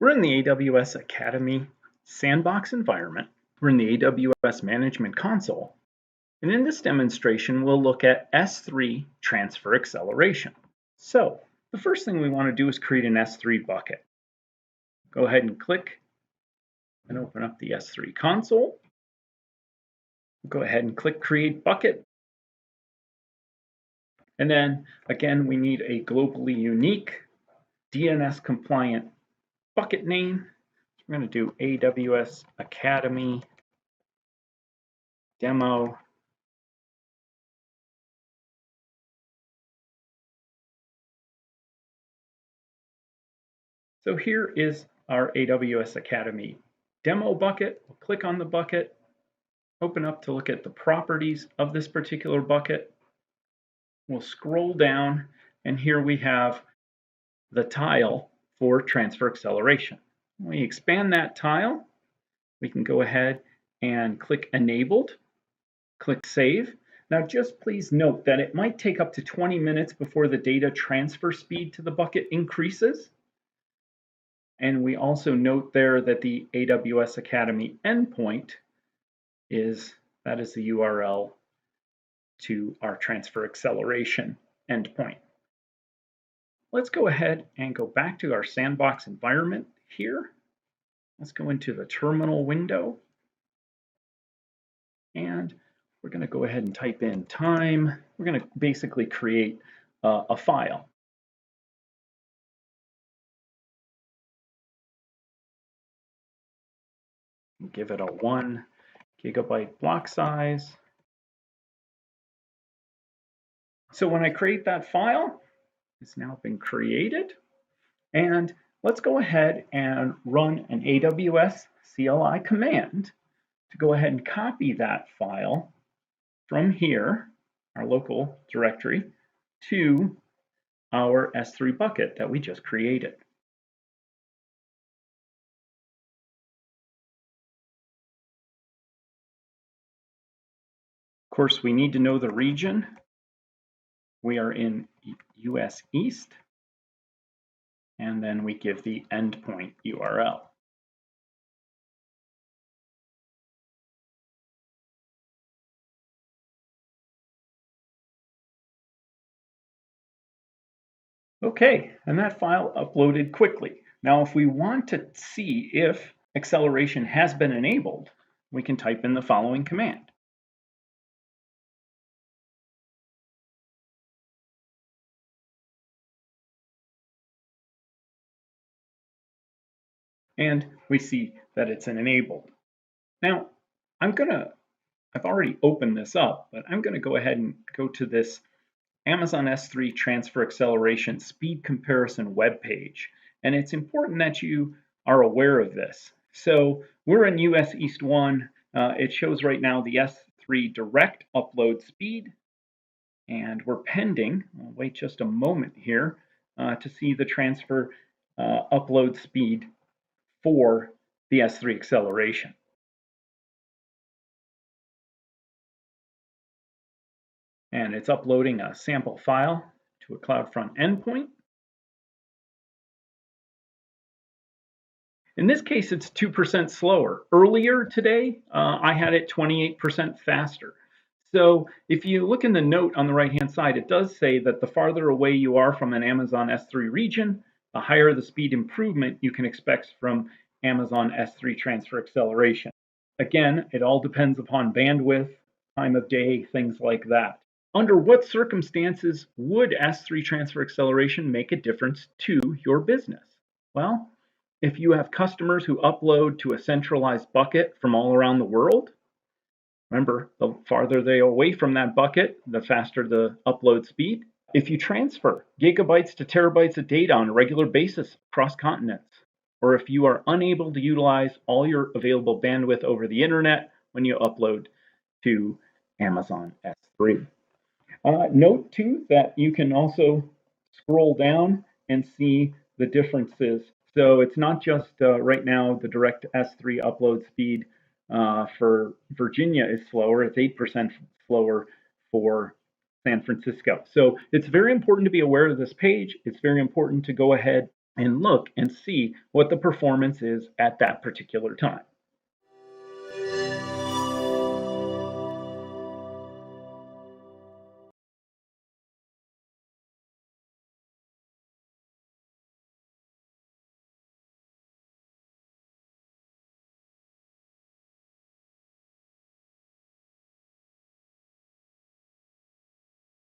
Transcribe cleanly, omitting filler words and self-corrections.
We're in the AWS Academy sandbox environment. We're in the AWS Management Console. And in this demonstration, we'll look at S3 transfer acceleration. So the first thing we want to do is create an S3 bucket. Go ahead and click and open up the S3 console. Go ahead and click Create Bucket. And then again, we need a globally unique DNS compliant bucket name. We're going to do AWS Academy Demo So here is our AWS Academy demo bucket. We'll click on the bucket, open up to look at the properties of this particular bucket. We'll scroll down, and here we have the tile for transfer acceleration. When we expand that tile, we can go ahead and click Enabled, click Save. Now just please note that it might take up to 20 minutes before the data transfer speed to the bucket increases. And we also note there that the AWS Academy endpoint is the URL to our transfer acceleration endpoint. Let's go ahead and go back to our sandbox environment here. Let's go into the terminal window. And we're going to go ahead and type in time. We're going to basically create a file. Give it a 1 GB block size. So when I create that file, it's now been created. And let's go ahead and run an AWS CLI command to go ahead and copy that file from here, our local directory, to our S3 bucket that we just created. Of course, we need to know the region. We are in US East, and then we give the endpoint URL. Okay, and that file uploaded quickly. Now, if we want to see if acceleration has been enabled, we can type in the following command. And we see that it's enabled. Now, I've already opened this up, but I'm going to go ahead and go to this Amazon S3 Transfer Acceleration Speed Comparison web page. And it's important that you are aware of this. So we're in US East 1. It shows right now the S3 direct upload speed. And we're pending. I'll wait just a moment here to see the transfer upload speed for the S3 acceleration. And it's uploading a sample file to a CloudFront endpoint. In this case, it's 2% slower. Earlier today, I had it 28% faster. So if you look in the note on the right-hand side, it does say that the farther away you are from an Amazon S3 region, the higher the speed improvement you can expect from Amazon S3 transfer acceleration. Again, it all depends upon bandwidth, time of day, things like that. Under what circumstances would S3 transfer acceleration make a difference to your business? Well, if you have customers who upload to a centralized bucket from all around the world, remember, the farther they are away from that bucket, the faster the upload speed. If you transfer gigabytes to terabytes of data on a regular basis across continents, or if you are unable to utilize all your available bandwidth over the internet when you upload to Amazon S3. Note too that you can also scroll down and see the differences. So it's not just right now the direct S3 upload speed for Virginia is slower. It's 8% slower for San Francisco. So it's very important to be aware of this page. It's very important to go ahead and look and see what the performance is at that particular time.